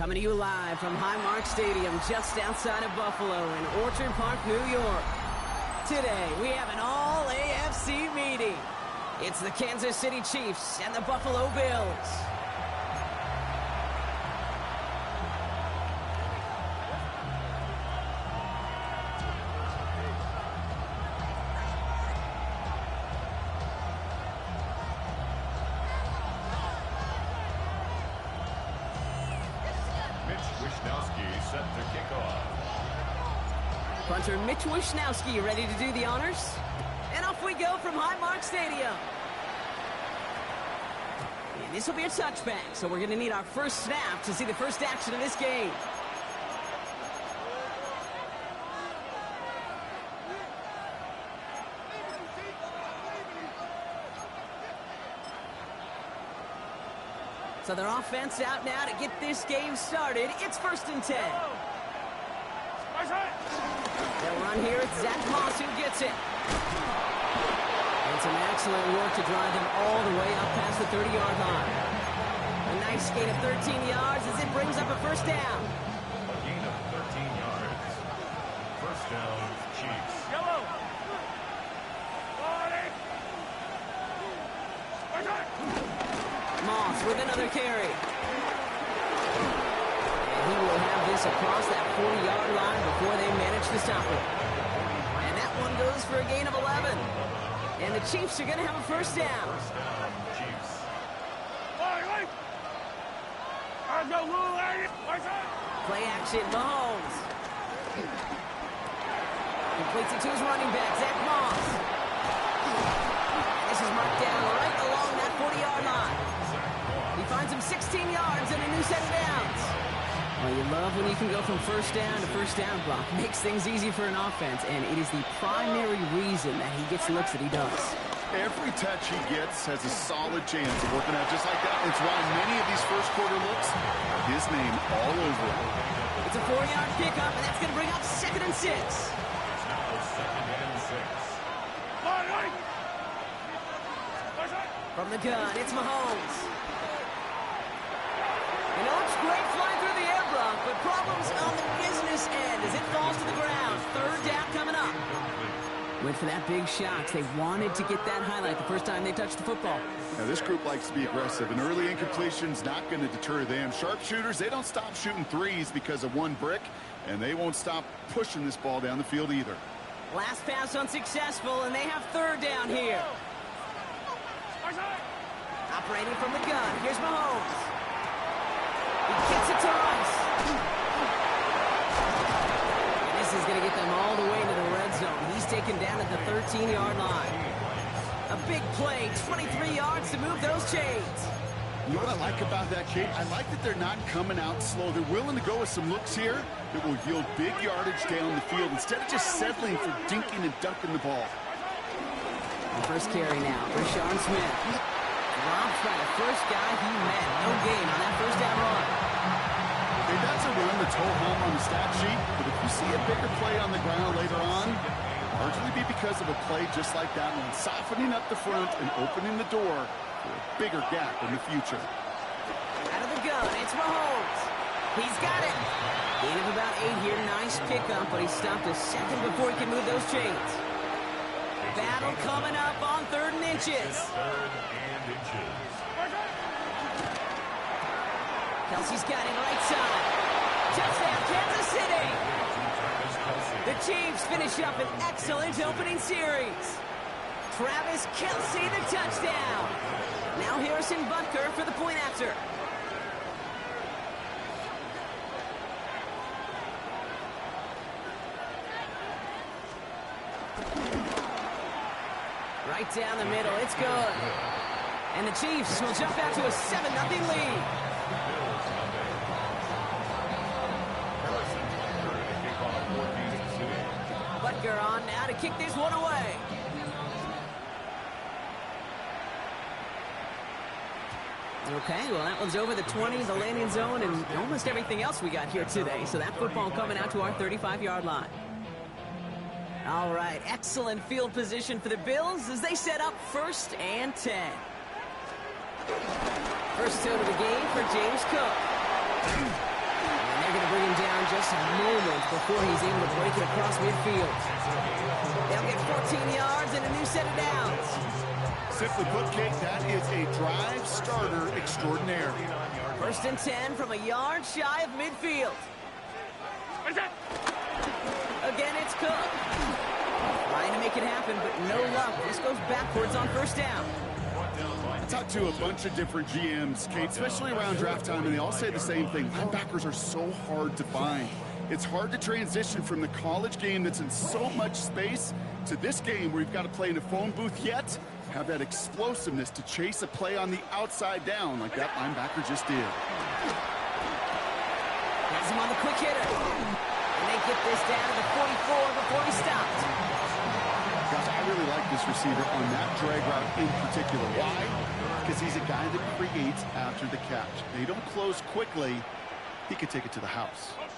Coming to you live from Highmark Stadium just outside of Buffalo in Orchard Park, New York. Today, we have an all-AFC meeting. It's the Kansas City Chiefs and the Buffalo Bills. Set to kick off. Punter Mitch Wishnowsky ready to do the honors. And off we go from Highmark Stadium. And this will be a touchback, so we're going to need our first snap to see the first action of this game. So their offense out now to get this game started. It's 1st and 10. They'll run here. It's Zach Moss who gets it. And some excellent work to drive them all the way up past the 30-yard line. A nice gain of 13 yards as it brings up a first down. A gain of 13 yards. First down, Chiefs. Yellow. Moss with another carry. And he will have this across that 40-yard line before they manage to stop it. And that one goes for a gain of 11. And the Chiefs are going to have a first down. First down, Chiefs. Play action, Mahomes. Completes it to his running back, Zach Moss. And this is marked down right along that 40-yard line. He finds him 16 yards and a new set of downs. Well, you love when you can go from first down to first down block. Makes things easy for an offense, and it is the primary reason that he gets the looks that he does. Every touch he gets has a solid chance of working out just like that. It's why many of these first quarter looks have his name all over it. It's a 4-yard pickup, and that's going to bring up 2nd and 6. It's now 2nd and 6. From the gun, it's Mahomes. And it looks great flying through the air, Brock, but problems on the business end as it falls to the ground. 3rd down coming up. Went for that big shot. They wanted to get that highlight the first time they touched the football. Now, this group likes to be aggressive. An early incompletion's not going to deter them. Sharpshooters, they don't stop shooting threes because of one brick, and they won't stop pushing this ball down the field either. Last pass unsuccessful, and they have 3rd down here. Operating from the gun, here's Mahomes. He gets it to Rice. And this is going to get them all the way into the red zone. He's taken down at the 13-yard line. A big play, 23 yards to move those chains. You know what I like about that, Kate? I like that they're not coming out slow. They're willing to go with some looks here that will yield big yardage down the field instead of just settling for dinking and dunking the ball. First carry now, Rashawn Smith. Robbed by the first guy he met. No gain on that first down run. Okay, that's a run that's whole home on the stat sheet, but if you see a bigger play on the ground later on, largely be because of a play just like that one, softening up the front and opening the door for a bigger gap in the future. Out of the gun, it's Mahomes. He's got it. Gain of about 8 here. Nice pickup, but he stopped a second before he could move those chains. Battle coming up on 3rd and inches. 3rd and inches. Kelsey's got him right side. Touchdown, Kansas City. The Chiefs finish up an excellent opening series. Travis Kelce, the touchdown. Now Harrison Butker for the point after. Right down the middle, it's good. And the Chiefs will jump out to a 7-0 lead. Butker on now to kick this one away. Okay, well, that one's over the 20, the landing zone, and almost everything else we got here today. So that football coming out to our 35-yard line. All right, excellent field position for the Bills as they set up 1st and 10. First out of the game for James Cook. bring him down just moments before he's able to break it across midfield. They'll get 14 yards and a new set of downs. Simply put, Kate, that is a drive starter extraordinaire. First and 10 from a yard shy of midfield. Again, it's Cook. Trying to make it happen, but no luck. This goes backwards on first down. I talked to a bunch of different GMs, Kate, especially around draft time, and they all say the same thing. Linebackers are so hard to find. It's hard to transition from the college game that's in so much space to this game where you've got to play in a phone booth yet have that explosiveness to chase a play on the outside down like that linebacker just did. Has him on the quick hitter. And they get this down to the 44 before he stopped. Gosh, I really like this receiver on that drag route in particular. Why? Because he's a guy that creates after the catch. They don't close quickly. He could take it to the house. Quick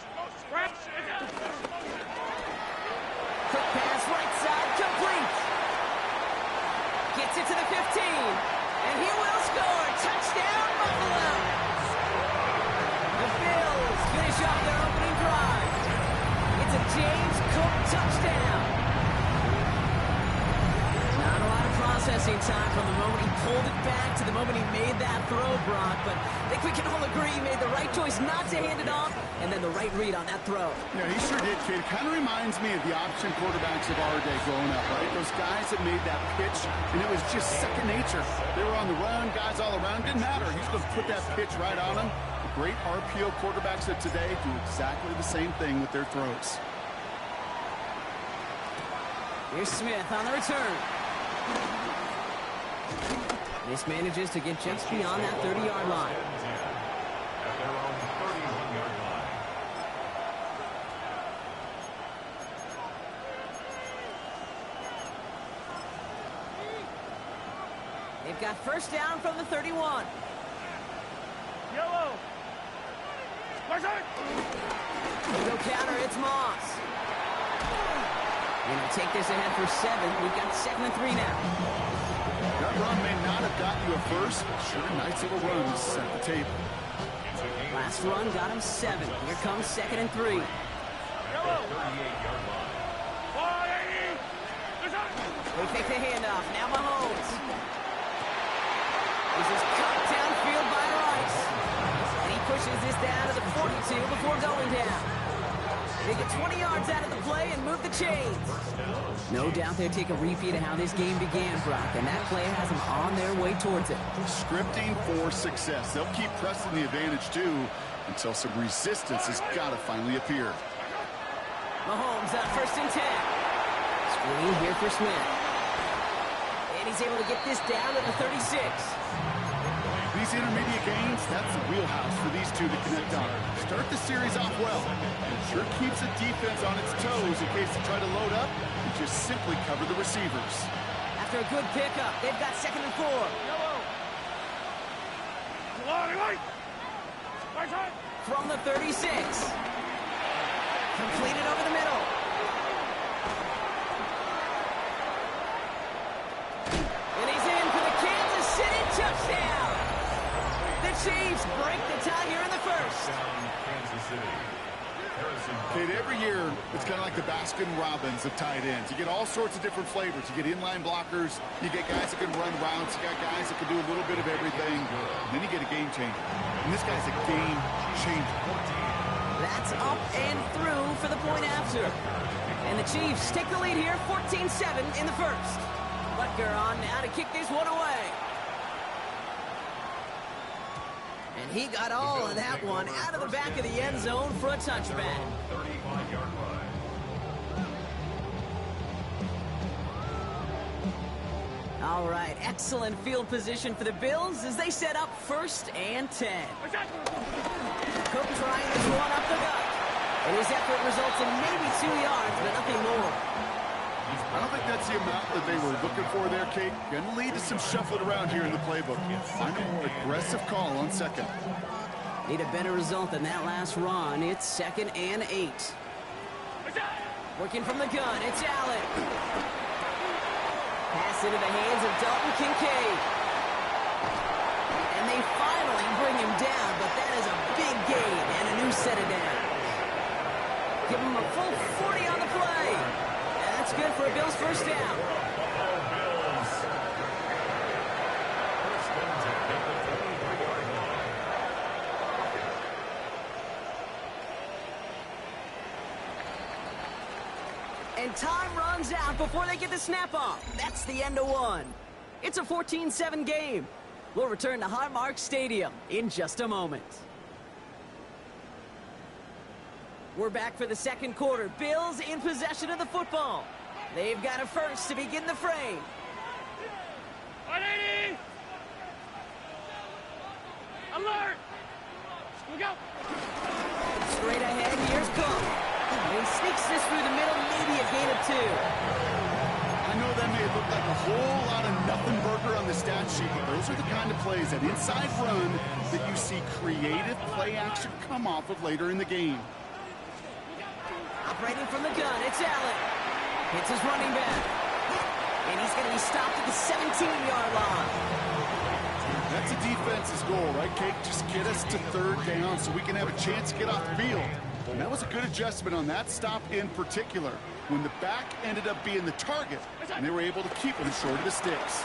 pass right side, complete. Gets it to the 15. And he will score. Touchdown, Buffalo. The Bills finish off their opening drive. It's a James Cook touchdown. Not a lot of processing time from the moment he pulled it back to the moment he made that throw, Brock. But I think we can all agree he made the right choice not to hand it off, and then the right read on that throw. Yeah, he sure did, kid. It kind of reminds me of the option quarterbacks of our day growing up, right? Those guys that made that pitch, and it was just second nature. They were on the run, guys all around. Didn't matter. He's going to put that pitch right on them. The great RPO quarterbacks of today do exactly the same thing with their throws. Here's Smith on the return. This manages to get just beyond that 30-yard line. At their own 31-yard line. They've got first down from the 31. Yellow. No counter, it's Moss. Gonna take this ahead for 7. We've got 2nd and 3 now. That run may not have gotten you a first, but sure, nice little run to set the table. Last run got him 7. Here comes 2nd and 3. They take the handoff. Now Mahomes. This is cut downfield by Rice. And he pushes this down to the 42 before going down. They get 20 yards out of the play and move the chains. No doubt they'll take a repeat of how this game began, Brock, and that play has them on their way towards it. Scripting for success. They'll keep pressing the advantage, too, until some resistance has got to finally appear. Mahomes on 1st and 10. Screen here for Smith. And he's able to get this down to the 36. These intermediate gains, that's the wheelhouse for these two to connect on. Start the series off well. It sure keeps the defense on its toes in case they try to load up and just simply cover the receivers. After a good pickup, they've got 2nd and 4. From the 36. Completed over the middle. And he's in for the Kansas City touchdown. The Chiefs break the tie here in the first. Kansas City. Kate, every year, it's kind of like the Baskin-Robbins of tight ends. You get all sorts of different flavors. You get inline blockers. You get guys that can run routes. You got guys that can do a little bit of everything. And then you get a game changer. And this guy's a game changer. That's up and through for the point after. And the Chiefs take the lead here, 14-7 in the first. Butker on now to kick this one away. And he got all of that one out of the back of the end zone for a touchback. 35-yard line. All right, excellent field position for the Bills as they set up 1st and 10. Cook trying this one up the gut. And his effort results in maybe 2 yards, but nothing more. I don't think that's the amount that they were looking for there, Kate. Going to lead to some shuffling around here in the playbook. Find a more aggressive call on 2nd. Need a better result than that last run. It's 2nd and 8. Working from the gun, it's Allen. Pass into the hands of Dalton Kincaid. And they finally bring him down, but that is a big gain and a new set of downs. Give him a full 40 on the play. And that's good for a Bills first down. Bills. First down to the 23-yard line. And time runs out before they get the snap off. That's the end of one. It's a 14-7 game. We'll return to Highmark Stadium in just a moment. We're back for the second quarter. Bills in possession of the football. They've got a first to begin the frame. 180! Alert! We go! Straight ahead, here's Cook. He sneaks this through the middle, maybe a gain of 2. I know that may look like a whole lot of nothing burger on the stat sheet, but those are the kind of plays, that inside run, that you see creative play action come off of later in the game. Operating from the gun, it's Allen. Hits his running back. And he's going to be stopped at the 17-yard line. That's a defense's goal, right, Kate? Just get us to third down so we can have a chance to get off the field. And that was a good adjustment on that stop in particular, when the back ended up being the target, and they were able to keep him short of the sticks.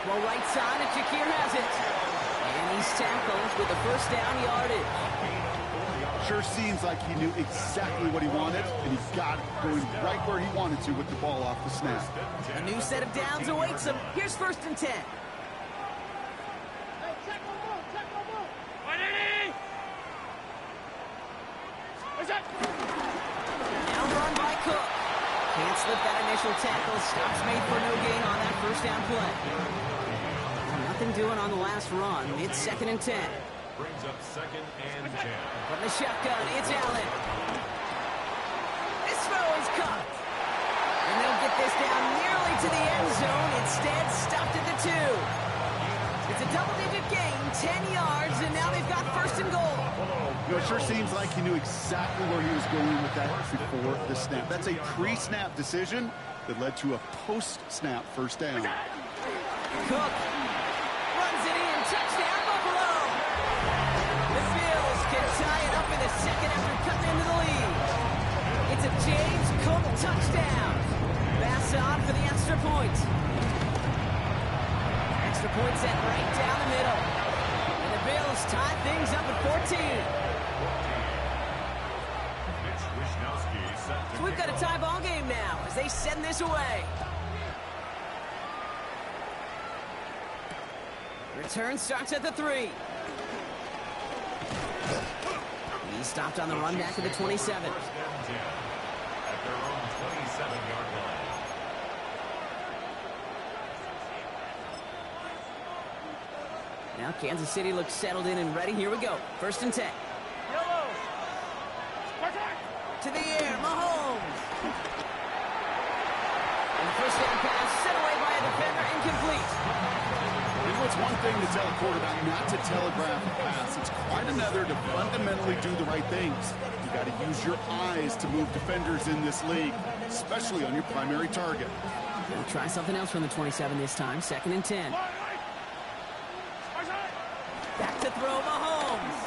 Well, right side, and Shakir has it. And he's tackled with the first down yardage. Sure seems like he knew exactly what he wanted, and he got it going right where he wanted to with the ball off the snap. A new set of downs awaits him. Here's first and 10. 180! What's that? Now run by Cook. Can't slip that initial tackle. Stops made for no gain on that first down play. Nothing doing on the last run. It's second and 10. Brings up second and 10. From the shotgun, it's Allen. This throw is caught. And they'll get this down nearly to the end zone. Instead, stopped at the 2. It's a double-digit gain, 10 yards, and now they've got first and goal. You know, it sure seems like he knew exactly where he was going with that before the snap. That's a pre-snap decision that led to a post-snap first down. Cook runs it in. Touchdown, Buffalo. The Bills can tie it up in the second after cutting into the lead. It's a James Cook touchdown. Pass on for the extra point. Extra point set right down the middle. And the Bills tie things up at 14. Mitch Wishnowsky set to So we've got a tie ball game now as they send this away. Return starts at the 3. He stopped on the run back at the 27. first and 10 at their own 27-yard line. Now Kansas City looks settled in and ready. Here we go. First and 10. Yellow! Spartak! To the air, Mahomes. And the first down pass set away by a defender, incomplete. You know, it's one thing to tell a quarterback not to telegraph a pass. It's quite another to fundamentally do the right things. You got to use your eyes to move defenders in this league, especially on your primary target. They'll try something else from the 27 this time. Second and 10. Back to throw, Mahomes.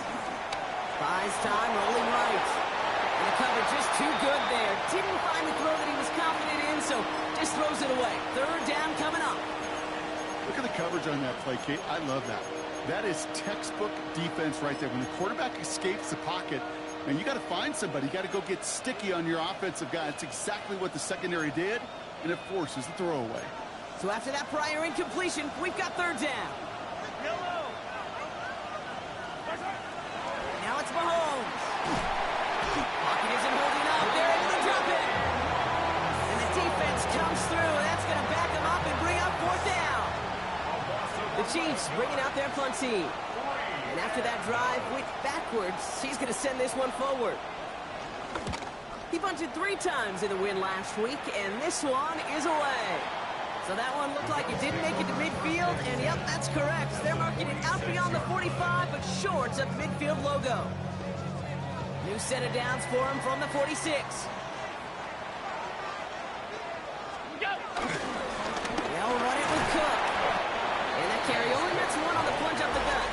Buys time, rolling right. And the cover just too good there. Didn't find the throw that he was confident in, so just throws it away. Third down coming up. Look at the coverage on that play, Kate. I love that. That is textbook defense right there. When the quarterback escapes the pocket, and you got to find somebody. You got to go get sticky on your offensive guy. That's exactly what the secondary did, and it forces the throwaway. So after that prior incompletion, we've got third down. Yellow! Now it's Mahomes. Pocket isn't holding up. They're able to drop it. And the defense comes through. That's going to back them up and bring up fourth down. The Chiefs bringing out their punt team. And after that drive went backwards, he's going to send this one forward. He punted 3 times in the win last week, and this one is away. So that one looked like it didn't make it to midfield, and yep, that's correct. They're marking it out beyond the 45, but short of midfield logo. New set of downs for him from the 46. They'll run it with Cook. And that carry only gets one on the plunge up the gut.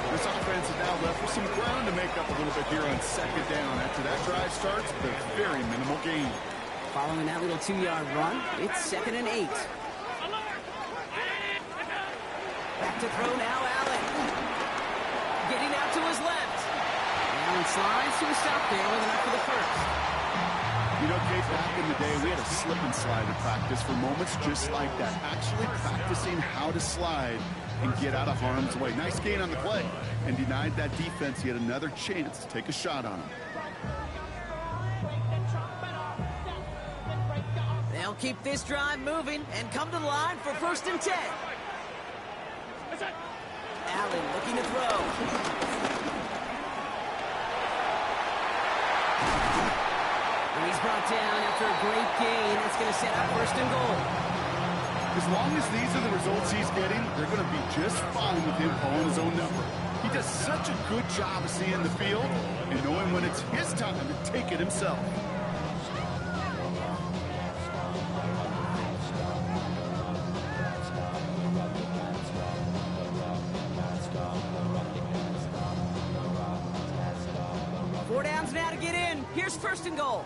There's offense is now left with some ground to make up a little bit here on second down. After that drive starts, with a very minimal gain. Following that little 2-yard run, it's 2nd and 8. Back to throw now, Allen. Getting out to his left. Allen slides to a stop there with enough for the first. You know, Kate, back in the day, we had a slip and slide in practice for moments just like that. Actually practicing how to slide and get out of harm's way. Nice gain on the play, and denied that defense yet another chance to take a shot on him. They'll keep this drive moving and come to the line for 1st and 10. Allen looking to throw. And he's brought down after a great gain. That's going to set up 1st and goal. As long as these are the results he's getting, they're going to be just fine with him calling his own number. He does such a good job of seeing the field and knowing when it's his time to take it himself. Four downs now to get in. Here's 1st and goal.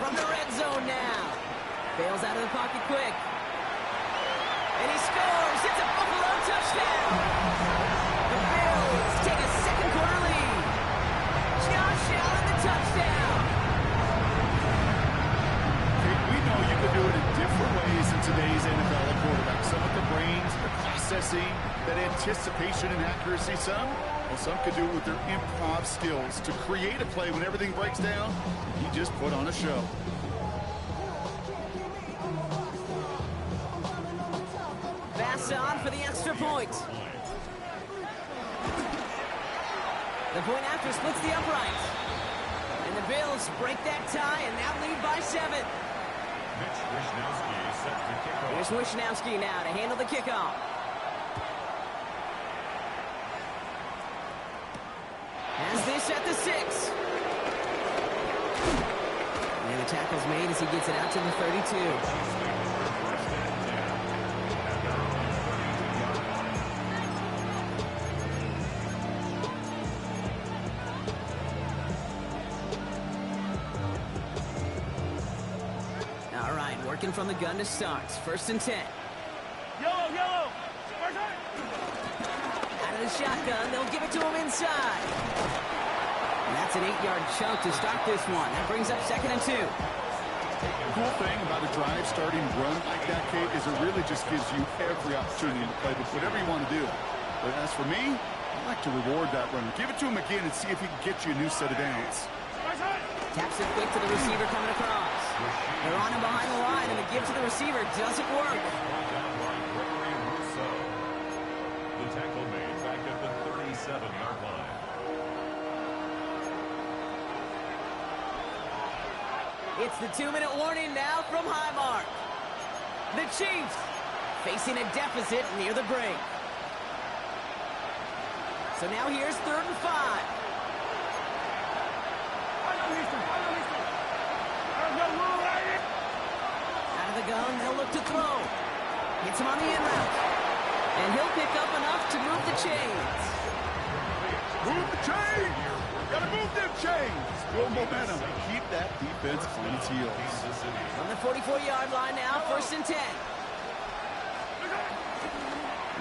From the red zone now. Bails out of the pocket quick. And he scores. It's a Buffalo touchdown. The Bills take a 2nd quarter lead. Josh Allen, the touchdown. Hey, we know you can do it in different ways in today's NFL quarterback. Some with the brains, the processing, that anticipation and accuracy. Some could do it with their improv skills to create a play when everything breaks down. He just put on a show. Pass on for the extra point. The point after splits the upright. And the Bills break that tie and now lead by 7. Here's Wishnowski now to handle the kickoff. Has this at the 6. And the tackle's made as he gets it out to the 32. All right, working from the gun to start. 1st and 10. Yellow! Out of the shotgun, they'll give it to him inside. And that's an 8-yard chunk to start this one. That brings up 2nd and 2. The cool thing about a drive starting run like that, Kate, is it really just gives you every opportunity to play with whatever you want to do. But as for me, I like to reward that runner. Give it to him again and see if he can get you a new set of downs. Taps it quick to the receiver coming across. They're on him behind the line, and the give to the receiver doesn't work. The tackle made back at the 37-yard line. It's the 2-minute warning now from Highmark. The Chiefs facing a deficit near the break. So now here's 3rd and 5. Out of the gun, they'll look to throw. Hits him on the in route. And he'll pick up enough to move the chains. Move the chains! Gotta move them chains! Build momentum. Keep that defense on its heels. From the 44-yard line now, 1st and 10.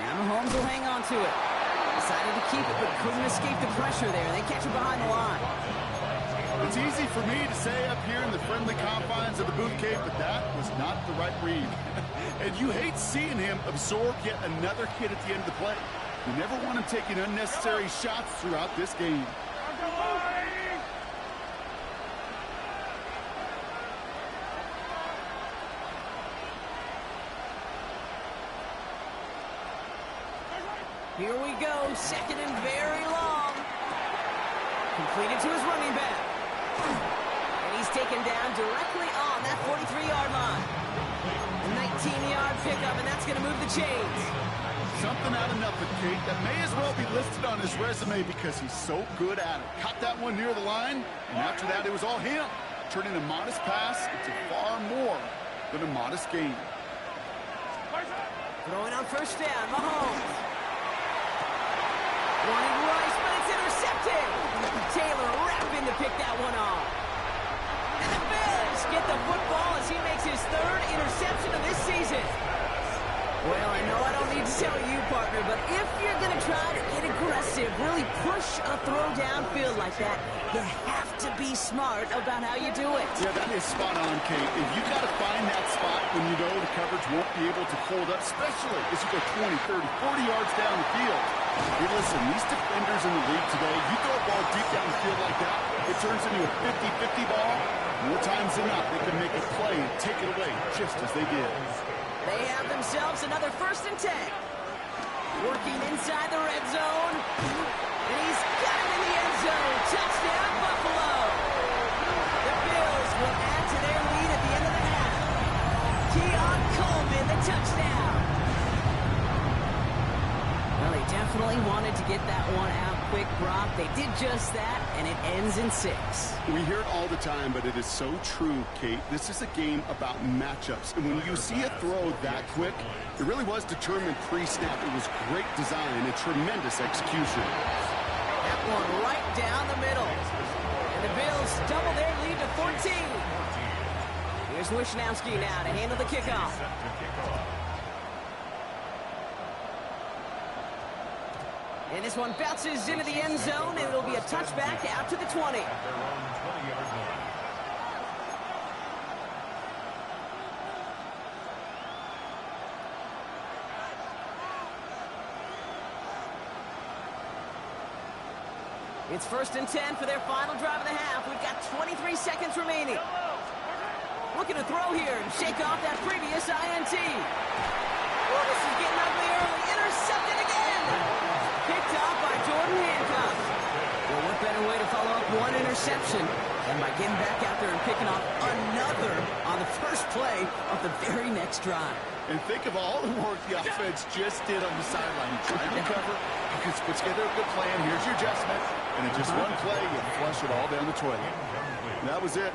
Now Mahomes will hang on to it. Decided to keep it, but couldn't escape the pressure there. They catch him behind the line. It's easy for me to say up here in the friendly confines of the Booth Cave, but that was not the right read. And you hate seeing him absorb yet another hit at the end of the play. You never want him taking unnecessary shots throughout this game. Here we go, 2nd and very long. Completed to his running back. And he's taken down directly on that 43-yard line. A 19-yard pickup, and that's going to move the chains. Something out of nothing, Kate, that may as well be listed on his resume because he's so good at it. Caught that one near the line, and after that, it was all him. Turning a modest pass into far more but a modest gain. Throwing on first down, Mahomes. Wanting Rice, but it's intercepted. Taylor rapping to pick that one off. And the Bills get the football as he makes his third interception of this season. Well, I know I don't need to tell you, partner, but if you're going to try to get aggressive, really push a throw downfield like that, you have to be smart about how you do it. Yeah, that is spot on, Kate. If you got to find that spot when you know the coverage won't be able to hold up, especially as you go 20, 30, 40 yards down the field. Hey, listen, these defenders in the league today, you throw a ball deep down the field like that, it turns into a 50-50 ball. More times than not, they can make a play and take it away just as they did. They have themselves another 1st and 10. Working inside the red zone. And he's got him in the end zone. Touchdown, Buffalo. The Bills will add to their lead at the end of the half. Keon Coleman, the touchdown. Well, they definitely wanted to get that one out quick, Brock. They did just that, and it ends in 6. We hear it all the time, but it is so true, Kate. This is a game about matchups. And when you see a throw that quick, it really was determined pre-snap. It was great design and tremendous execution. That one right down the middle. And the Bills double their lead to 14. Here's Wishnowski now to handle the kickoff. And this one bounces into the end zone, and it'll be a touchback out to the 20. It's 1st and 10 for their final drive of the half. We've got 23 seconds remaining. Looking to throw here and shake off that previous INT. Oh, this is getting ugly early. Intercepted again. Picked off by Jordan Hancock. Well, what better way to follow up one interception than by getting back out there and picking off another on the first play of the very next drive. And think of all the work the offense just did on the sideline. You tried to cover, you could put together a good plan. Here's your adjustment. And in just one play, you flush it all down the toilet. And that was it.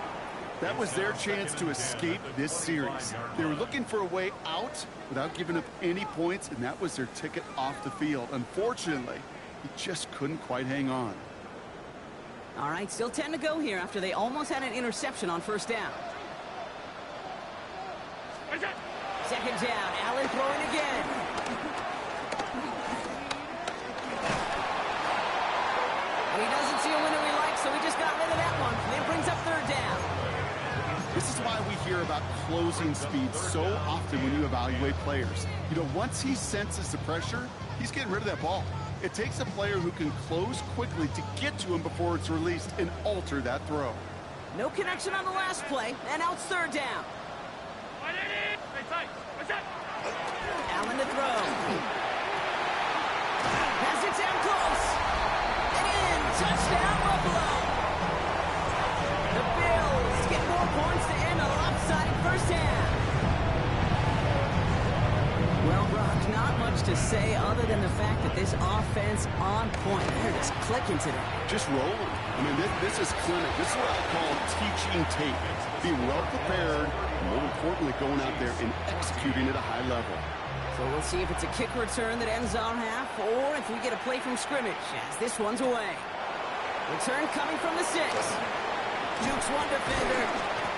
That was their chance to escape this series. They were looking for a way out without giving up any points, and that was their ticket off the field. Unfortunately, he just couldn't quite hang on. All right, still 10 to go here after they almost had an interception on first down. Second down, Allen throwing again. And he doesn't see a winner he likes, so he just got rid of that one. And it brings up 3rd down. This is why we hear about closing speed so often when you evaluate players. You know, once he senses the pressure, he's getting rid of that ball. It takes a player who can close quickly to get to him before it's released and alter that throw. No connection on the last play, and now it's 3rd down. Allen to throw. Has it down close. And in. Touchdown, Buffalo. The Bills get more points to end a lopsided first half. Well, Brock, not much to say other than the fact that this offense on point. They're just clicking today. Just rolling. I mean, this is clinic. This is what I call teaching tape. Being well prepared, and more importantly, going out there and executing at a high level. So we'll see if it's a kick return that ends our half, or if we get a play from scrimmage, as this one's away. Return coming from the 6. Jukes one defender.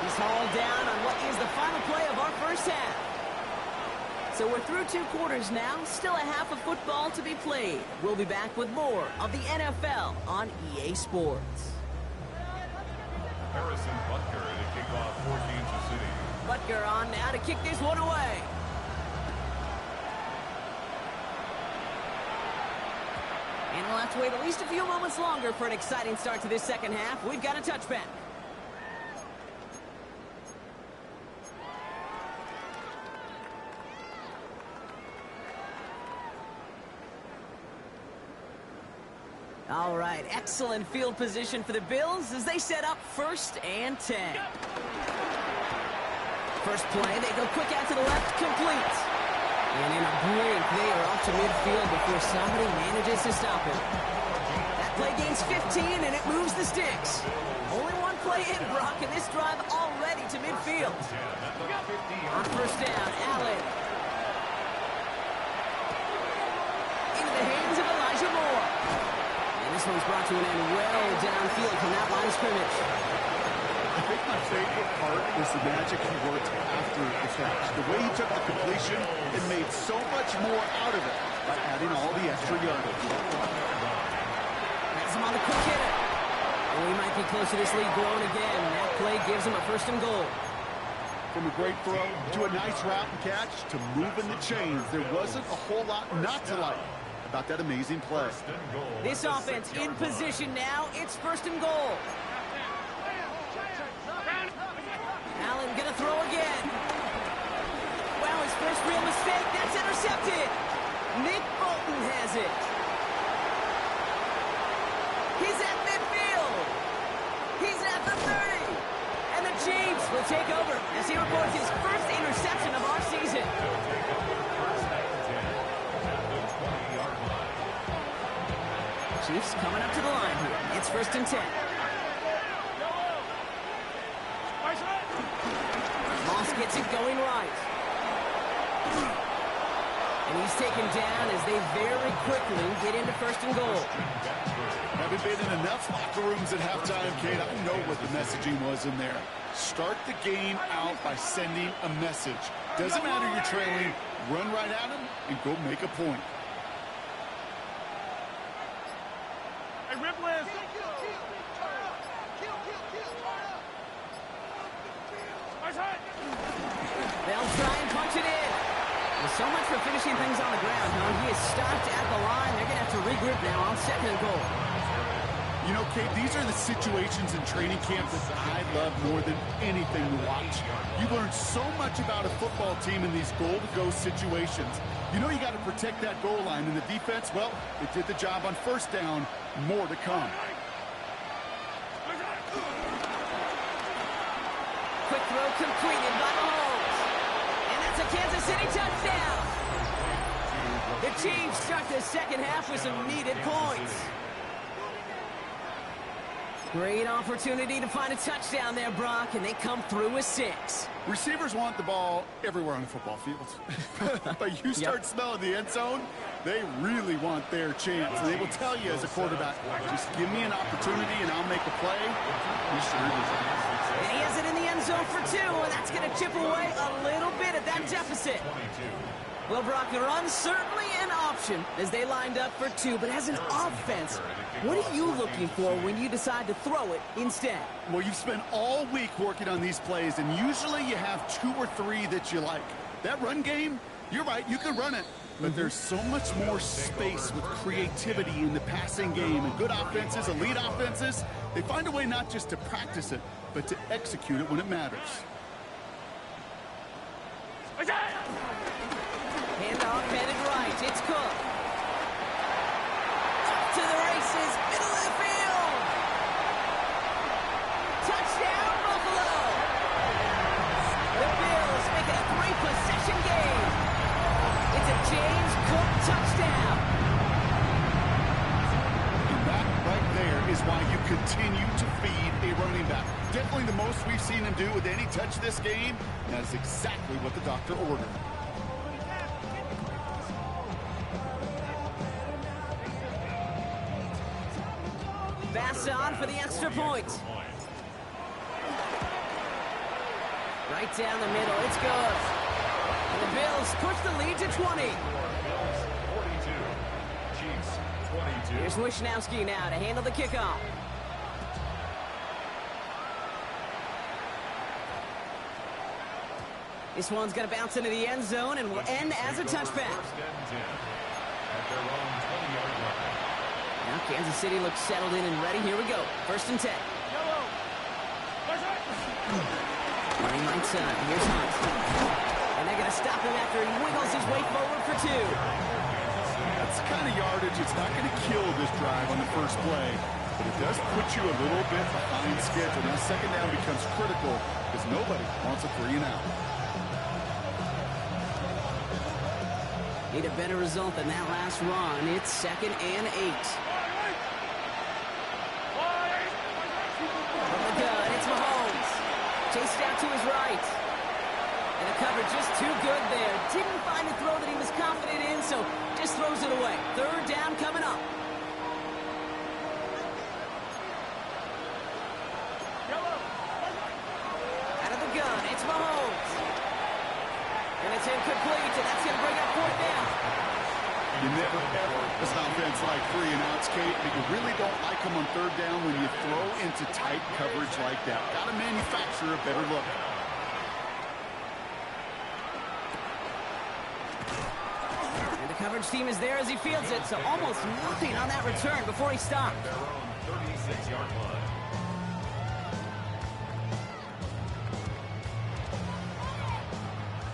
He's hauled down on what is the final play of our first half. So we're through 2 quarters now, still a half of football to be played. We'll be back with more of the NFL on EA Sports. Harrison Butker to kick off for Kansas City. Butker on now to kick this one away. And we'll have to wait at least a few moments longer for an exciting start to this second half. We've got a touchback. All right, excellent field position for the Bills as they set up 1st and 10. First play, they go quick out to the left, complete. And in a blink, they are off to midfield before somebody manages to stop him. That play gains 15, and it moves the sticks. Only one play in, Brock, and this drive already to midfield. On first down, Allen. Into the hands of Elijah Moore. And this one's brought to an end well downfield from that line of scrimmage. I think my favorite part is the magic he worked after the catch. The way he took the completion and made so much more out of it by adding all the extra yardage. Has him on the quick hitter. And we might be close to this lead growing again. That play gives him a 1st and goal. From a great throw to a nice route and catch to moving the chains, there wasn't a whole lot not to like about that amazing play. This offense in position now. It's 1st and goal. Allen gonna throw again. Wow, his first real mistake. That's intercepted. Nick Bolton has it. He's at midfield. He's at the 30. And the Chiefs will take over as he records his first interception of our season. Chiefs coming up to the line here. It's 1st and 10. Moss gets it going right. And he's taken down as they very quickly get into 1st and goal. Having been in enough locker rooms at halftime, Kate, I know what the messaging was in there. Start the game out by sending a message. Doesn't matter you're trailing, run right at them and go make a point. Hey, Ripley! They'll try and punch it in. Well, so much for finishing things on the ground, huh? He is stopped at the line. They're going to have to regroup now on 2nd and goal. You know, Kate, these are the situations in training camp that I love more than anything to watch. You learn so much about a football team in these goal-to-go situations. You know you got to protect that goal line, and the defense, well, they did the job on 1st down. More to come. Quick throw completed by Mahomes. And that's a Kansas City touchdown. The Chiefs start the 2nd half with some needed points. Great opportunity to find a touchdown there, Brock, and they come through with 6. Receivers want the ball everywhere on the football field. But you start smelling the end zone, they really want their chance. And they will tell you as a quarterback, just give me an opportunity and I'll make a play. He sure does. And he has it in the end zone for 2, and that's going to chip away a little bit at that deficit. Well, Brock, the run's certainly an option as they lined up for 2, but as an offense, what are you looking for when you decide to throw it instead? Well, you've spent all week working on these plays, and usually you have 2 or 3 that you like. That run game, you're right, you can run it. But there's so much more space with creativity in the passing game. And good offenses, elite offenses, they find a way not just to practice it, but to execute it when it matters. Handoff headed right. It's Cook. Off to the races. Middle of the field. Touchdown, Buffalo. The Bills make it a 3-possession game. It's a James Cook touchdown. And that right there is why you continue to feed a running back. Definitely the most we've seen him do with any touch this game. And that's exactly what the doctor ordered. Pass on for the extra point. Right down the middle. It's good. And the Bills push the lead to 20. 42. Chiefs 22. Here's Wishnowski now to handle the kickoff. This one's going to bounce into the end zone and will end as a touchback. First and 10 at their own 20-yard line. Now Kansas City looks settled in and ready. Here we go. 1st and 10. Running right side. Here's Hunt. And they're going to stop him after he wiggles his way forward for 2. That's the kind of yardage. It's not going to kill this drive on the first play, but it does put you a little bit behind schedule. Now 2nd down becomes critical because nobody wants a 3 and out. Need a better result than that last run. It's 2nd and 8. From the gun, it's Mahomes. Chased out to his right. And the cover just too good there. Didn't find a throw that he was confident in, so just throws it away. Third down coming up. Out of the gun, it's Mahomes. And it's incomplete, and that's going to bring up fourth down. You never, ever, as an offense like 3 and outs, Kate, but you really don't like them on third down when you throw into tight coverage like that. Got to manufacture a better look. And the coverage team is there as he fields it, so almost nothing on that return before he stopped. Their own 36-yard line.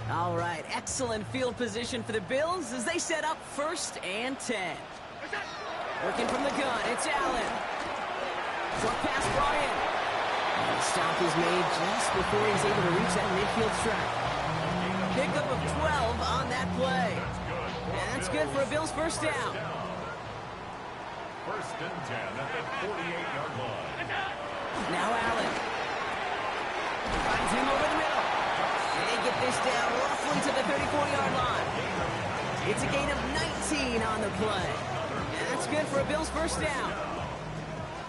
All right, excellent field position for the Bills as they set up 1st and 10. Working from the gun, it's Allen. Short pass, Bryant. And the stop is made just before he's able to reach that midfield strike. Pickup of 12 on that play. And that's good for a Bills first down. 1st and 10 at the 48-yard line. Now Allen. Finds him over the middle. They get this down roughly to the 34-yard line. It's a gain of 19 on the play. And that's good for a Bills first down.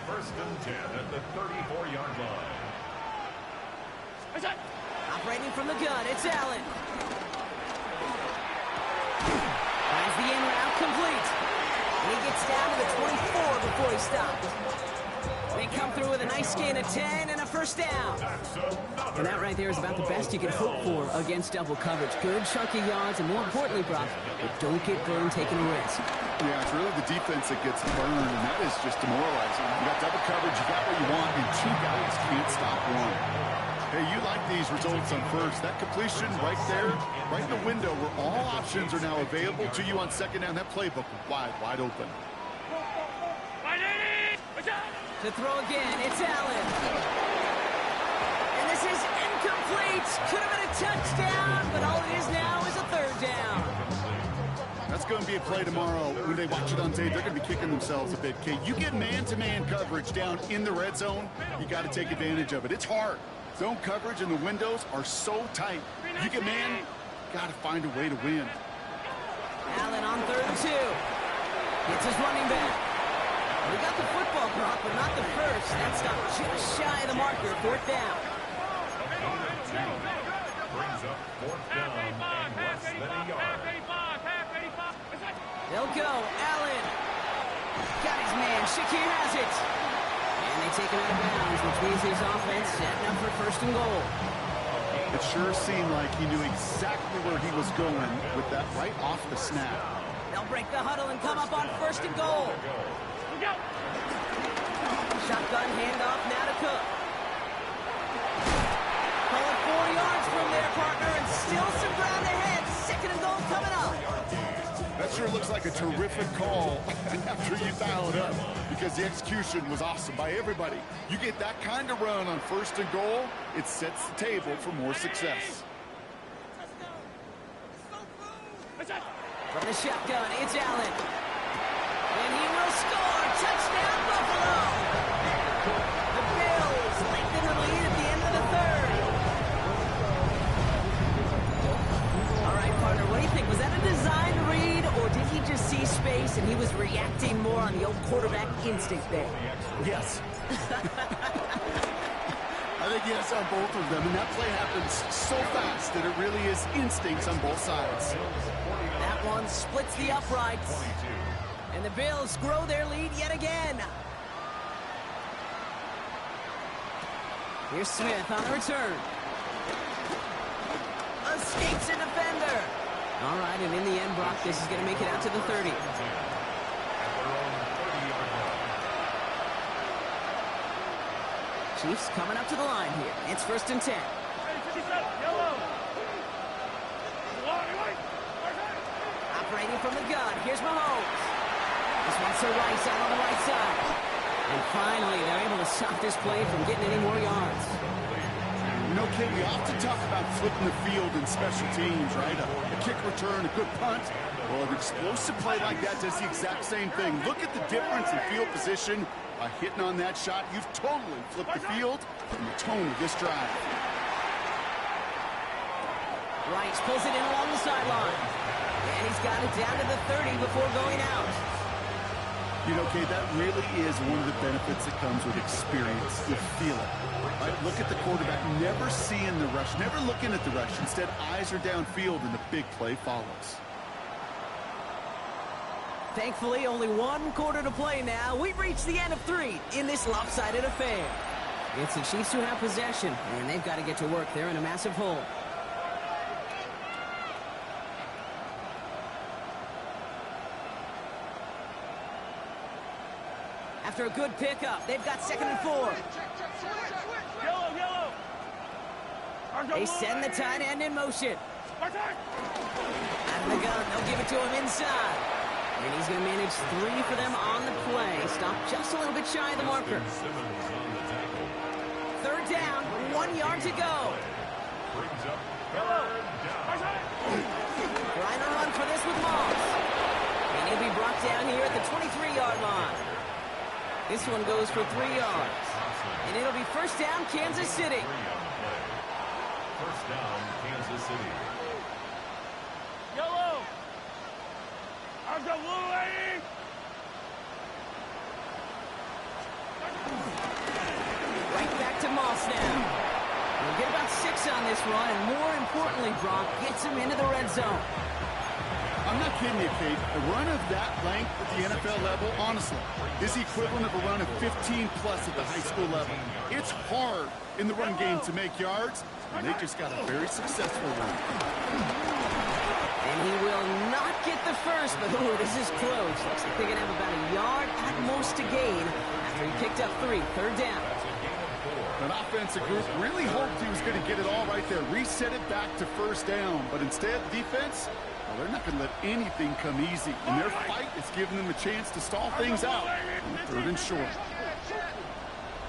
1st and 10 at the 34-yard line. Operating from the gun, it's Allen. Finds the in route complete. And he gets down to the 24 before he stops. They come through with a nice gain of 10 and a first down. And that right there is about the best you can hope for against double coverage. Good chunky yards, and more importantly, Brock, but don't get burned taking a risk. Yeah, it's really the defense that gets burned, and that is just demoralizing. You got double coverage, you got what you want, and 2 guys can't stop one. Hey, you like these results on first. That completion right there, right in the window where all options are now available to you on second down. That playbook wide open. To throw again, it's Allen. And this is incomplete. Could have been a touchdown, but all it is now is a third down. That's going to be a play tomorrow. When they watch it on tape, they're going to be kicking themselves a bit, Kate. You get man-to-man coverage down in the red zone, you got to take advantage of it. It's hard. Zone coverage and the windows are so tight. You get man, got to find a way to win. Allen on 3rd and 2. It's his running back. We got the football, Brock, but not the first. That stop just shy of the marker. 4th down. Brings up 4th down and less than a yard. They'll go. Allen. Got his man. Shakir has it. And they take him out of bounds, which means his offense setting up for 1st and goal. It sure seemed like he knew exactly where he was going with that right off the snap. They'll break the huddle and come up on 1st and goal. Shotgun handoff now to Cook. Call it 4 yards from their partner and still some ground ahead. 2nd and goal coming up. That sure looks like a terrific call after you dial it up because the execution was awesome by everybody. You get that kind of run on 1st and goal, it sets the table for more success. From the shotgun, it's Allen. And he will score. Touchdown, Buffalo. The Bills lengthen the lead at the end of the 3rd. All right, partner, what do you think? Was that a design read, or did he just see space and he was reacting more on the old quarterback instinct there? Yes. I think yes on both of them, and that play happens so fast that it really is instincts on both sides. That one splits the uprights. And the Bills grow their lead yet again. Here's Smith on the return. Escapes a defender. All right, and in the end, Brock, this is going to make it out to the 30. Chiefs coming up to the line here. It's 1st and 10. Operating from the gun. Here's Mahomes. This one's to Rice out on the right side. And finally, they're able to stop this play from getting any more yards. You know, Kate, we often talk about flipping the field in special teams, right? A kick return, a good punt. Well, an explosive play like that does the exact same thing. Look at the difference in field position. By hitting on that shot, you've totally flipped the field and the tone of this drive. Rice pulls it in along the sideline. And he's got it down to the 30 before going out. You know, Kate, that really is one of the benefits that comes with experience. You feel it. Right? Look at the quarterback, never seeing the rush, never looking at the rush. Instead, eyes are downfield, and the big play follows. Thankfully, only one quarter to play now. We've reached the end of 3 in this lopsided affair. It's the Chiefs who have possession, and they've got to get to work. They're in a massive hole. After a good pickup, they've got 2nd and 4. Yellow. They send the tight end in motion. Out of the gun, they'll give it to him inside. And he's going to manage 3 for them on the play. Stop just a little bit shy of the marker. 3rd down, 1 yard to go. Trying to run for this with Moss. And he'll be brought down here at the 23-yard line. This one goes for 3 yards. And it'll be 1st down, Kansas City. 1st down, Kansas City. Yellow. I've got little lady. Right back to Moss now. We'll get about 6 on this run, and more importantly, Brock gets him into the red zone. I'm not kidding you, Kate. A run of that length at the NFL level, honestly, is the equivalent of a run of 15-plus at the high school level. It's hard in the run game to make yards, and they just got a very successful run. And he will not get the first, but ooh, this is close. Looks like they're going to have about a yard at most to gain after he picked up 3. 3rd down. An offensive group really hoped he was going to get it all right there, reset it back to 1st down, but instead, defense, well, they're not going to let anything come easy, and their fight is giving them a chance to stall things out on 3rd and short.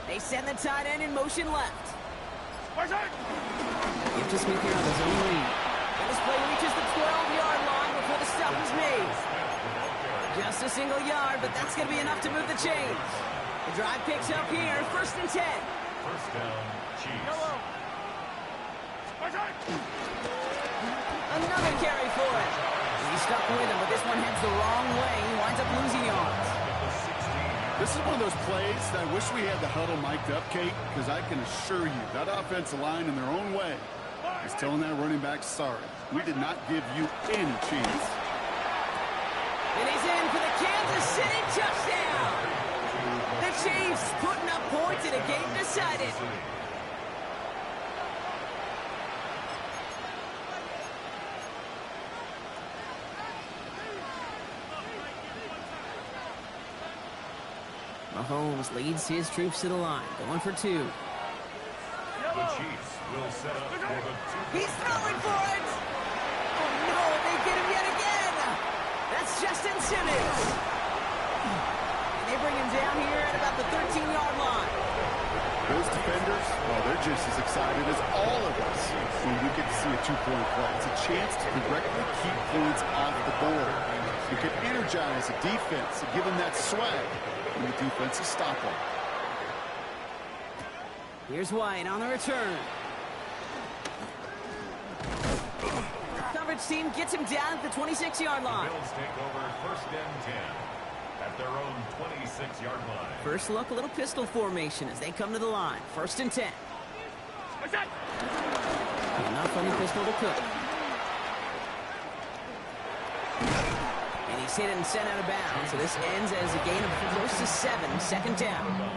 They send the tight end in motion left. Give to Smith here on the zone read. And this play reaches the 12-yard line before the stop is made. Just a single yard, but that's going to be enough to move the chains. The drive picks up here, 1st and 10. 1st down, Chiefs. Another carry for it. He's stuck with him, but this one heads the wrong way. He winds up losing yards. This is one of those plays that I wish we had the huddle mic'd up, Kate, because I can assure you that offensive line in their own way is telling that running back, sorry, we did not give you any chance. And he's in for the Kansas City touchdown. The Chiefs putting up points in a game decided. Mahomes leads his troops to the line, going for 2. The Chiefs will set up for the 2. He's throwing for it! Oh no, they get him yet again! That's Justin Simmons! And they bring him down here at about the 13-yard line. Those defenders, well, they're just as excited as all of us when we get to see a 2-point play. It's a chance to directly keep points off the board. You can energize a defense and give them that swag when the defense is stopping. Here's White on the return. Coverage team gets him down at the 26-yard line. Bills take over 1st and 10 at their own 26-yard line. First look, a little pistol formation as they come to the line. 1st and 10. Enough on the pistol to cook. And he's hit and sent out of bounds. So this ends as a gain of close to 7. 2nd down.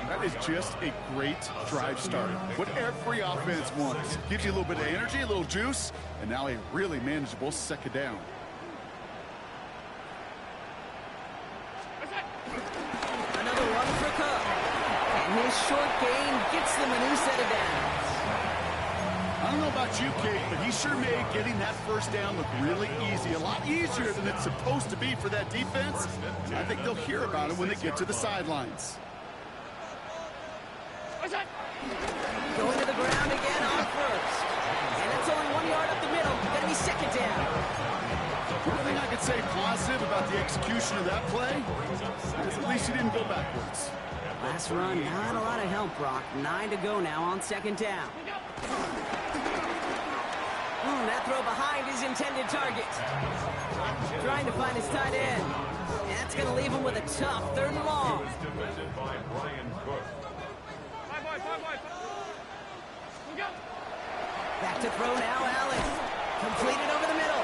That is just a great drive start. What every offense wants. Gives you a little bit of energy, a little juice, and now a really manageable 2nd down. Another run for Cook. And his short gain gets them a new set of downs. I don't know about you, Kate, but he sure made getting that 1st down look really easy. A lot easier than it's supposed to be for that defense. And I think they'll hear about it when they get to the sidelines. Going to the ground again on 1st. And it's only 1 yard up the middle. Gonna be 2nd down. One thing I could say positive about the execution of that play is at least he didn't go backwards. Last run, not a lot of help, Brock. 9 to go now on 2nd down. that throw behind his intended target. Trying to find his tight end. And that's going to leave him with a tough 3rd and long. Defended by Brian Cook. Back to throw now, Allen. Completed over the middle.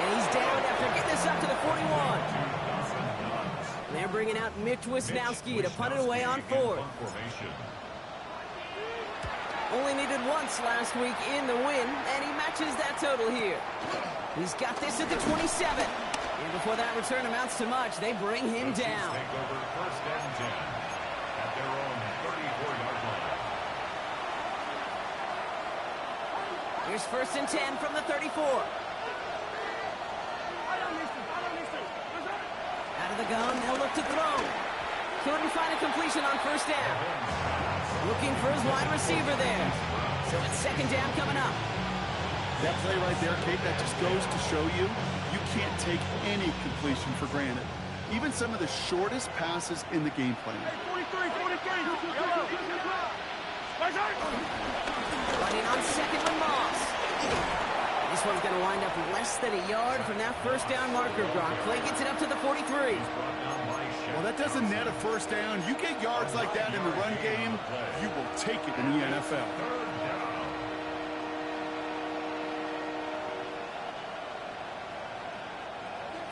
And he's down after getting this up to the 41. They're bringing out Mitch Wisnowski to punt it away on 4th. Only needed once last week in the win, and he matches that total here. He's got this at the 27. And before that return amounts to much, they bring him down. Take over 1st and 10 at their own 34-yard line. Here's 1st and 10 from the 34. Out of the gun, they'll look to throw. Couldn't find a completion on 1st down. Looking for his wide receiver there. So it's 2nd down coming up. That play right there, Kate, that just goes to show you, you can't take any completion for granted. Even some of the shortest passes in the game plan. Running on 2nd with Moss. This one's going to wind up less than a yard from that 1st down marker, Brock. Clay gets it up to the 43. Well, that doesn't net a 1st down. You get yards like that in the run game, you will take it in the NFL.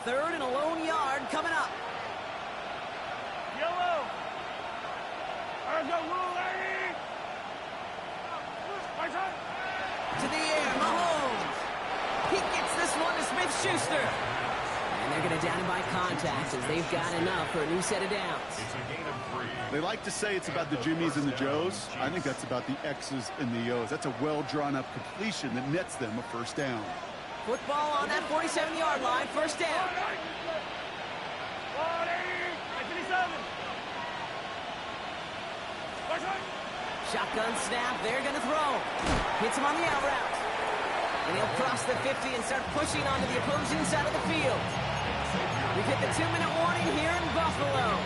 3rd and a lone yard coming up. Yellow. There's a rule, lady. To the air, Mahomes. He gets this one to Smith-Schuster. And they're going to down him by contact as they've got enough for a new set of downs. It's a gain of 3. They like to say it's about the Jimmies and the Joes. I think that's about the X's and the O's. That's a well-drawn-up completion that nets them a 1st down. Football on that 47-yard line, 1st down. Shotgun snap, they're going to throw. Hits him on the out route. And he'll cross the 50 and start pushing onto the opposing side of the field. We've hit the 2-minute warning here in Buffalo.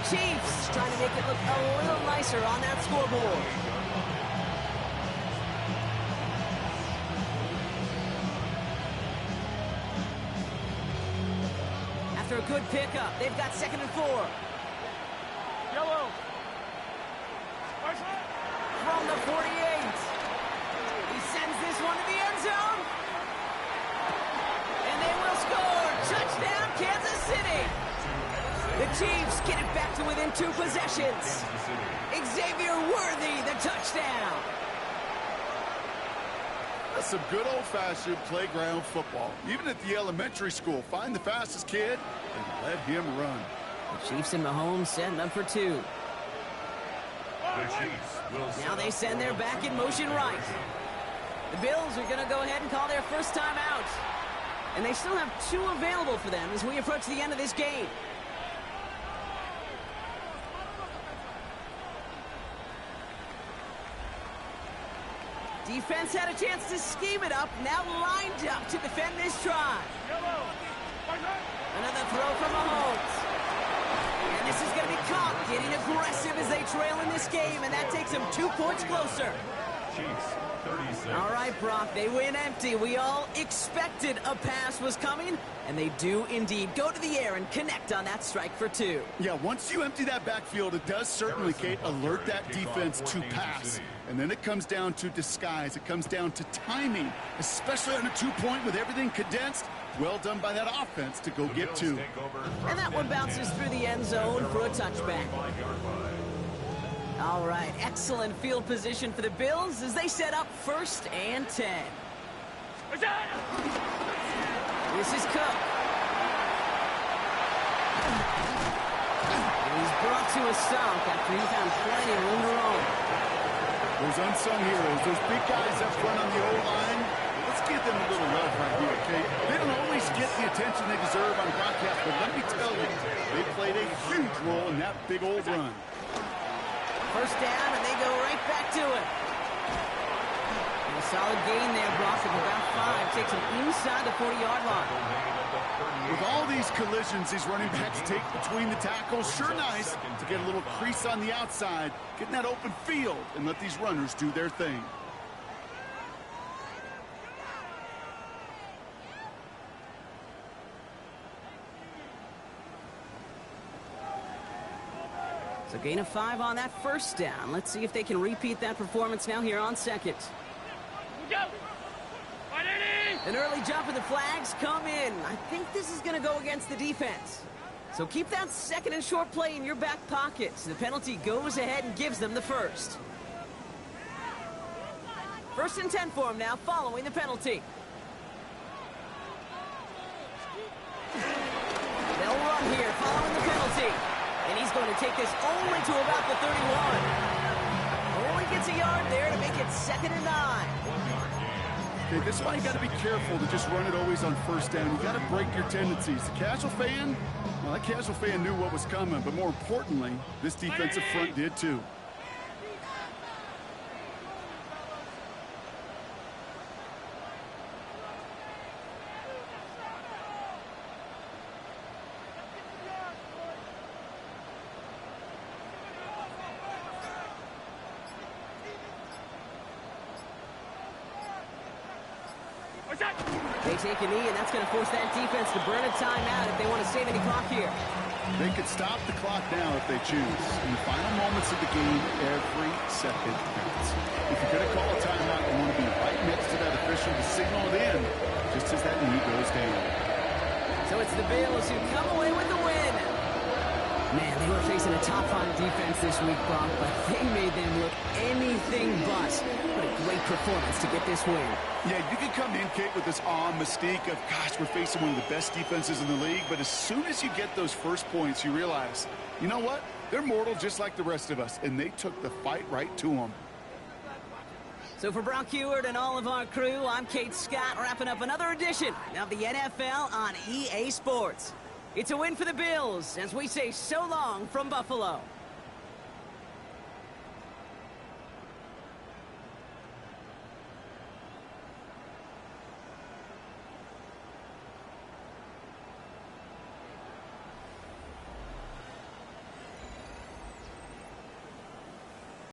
Chiefs trying to make it look a little nicer on that scoreboard. After a good pickup, they've got 2nd and 4. Yellow. From the 48. He sends this one to the end zone. And they will score. Touchdown, Kansas City. The Chiefs get it back to within 2 possessions. Xavier Worthy, the touchdown. That's some good old-fashioned playground football. Even at the elementary school, find the fastest kid and let him run. The Chiefs and Mahomes setting up for 2. The Chiefs will Now they send their back in motion right. The Bills are going to go ahead and call their first time out. And they still have 2 available for them as we approach the end of this game. Defense had a chance to scheme it up, now lined up to defend this drive. Another throw from Mahomes. And this is going to be caught, getting aggressive as they trail in this game, and that takes them 2 points closer. Chiefs 36. All right, Brock, they win empty. We all expected a pass was coming, and they do indeed go to the air and connect on that strike for 2. Yeah, once you empty that backfield, it does certainly, Kate, alert that defense to pass. And then it comes down to disguise. It comes down to timing, especially on a 2-point with everything condensed. Well done by that offense to go get 2. And that one bounces through the end zone for a touchback. All right, excellent field position for the Bills as they set up 1st and 10. This is Cook. And he's brought to a stop after he found plenty of room to roam. Those unsung heroes, those big guys up front on the O-line, let's give them a little love right here, okay? They don't always get the attention they deserve on broadcast, but let me tell you, they played a huge role in that big old run. 1st down, and they go right back to it. And a solid gain there, Brock, of about 5. Takes him inside the 40-yard line. With all these collisions these running backs take between the tackles, sure nice to get a little crease on the outside, get in that open field, and let these runners do their thing. So gain of 5 on that first down. Let's see if they can repeat that performance now here on second. An early jump and the flags come in. I think this is going to go against the defense. So keep that second and short play in your back pocket. So the penalty goes ahead and gives them the first. 1st and 10 for them now following the penalty. They'll run here following the penalty. And he's going to take this only to about the 31. Only gets a yard there to make it 2nd and 9. Okay, this is why you got to be careful to just run it always on first down. You got to break your tendencies. The casual fan, well, that casual fan knew what was coming, but more importantly, this defensive front did too. They take a knee, and that's going to force that defense to burn a timeout if they want to save any clock here. They could stop the clock now if they choose. In the final moments of the game, every second counts. If you're going to call a timeout, you want to be right next to that official to signal it in, just as that knee goes down. So it's the Bills who come away with the win. Man, they were facing a top-5 defense this week, Brock, but they made them look anything but. What a great performance to get this win. Yeah, you can come in, Kate, with this awe and mystique of, gosh, we're facing one of the best defenses in the league, but as soon as you get those first points, you realize, you know what? They're mortal just like the rest of us, and they took the fight right to them. So for Brock Heward and all of our crew, I'm Kate Scott, wrapping up another edition of the NFL on EA Sports. It's a win for the Bills as we say so long from Buffalo.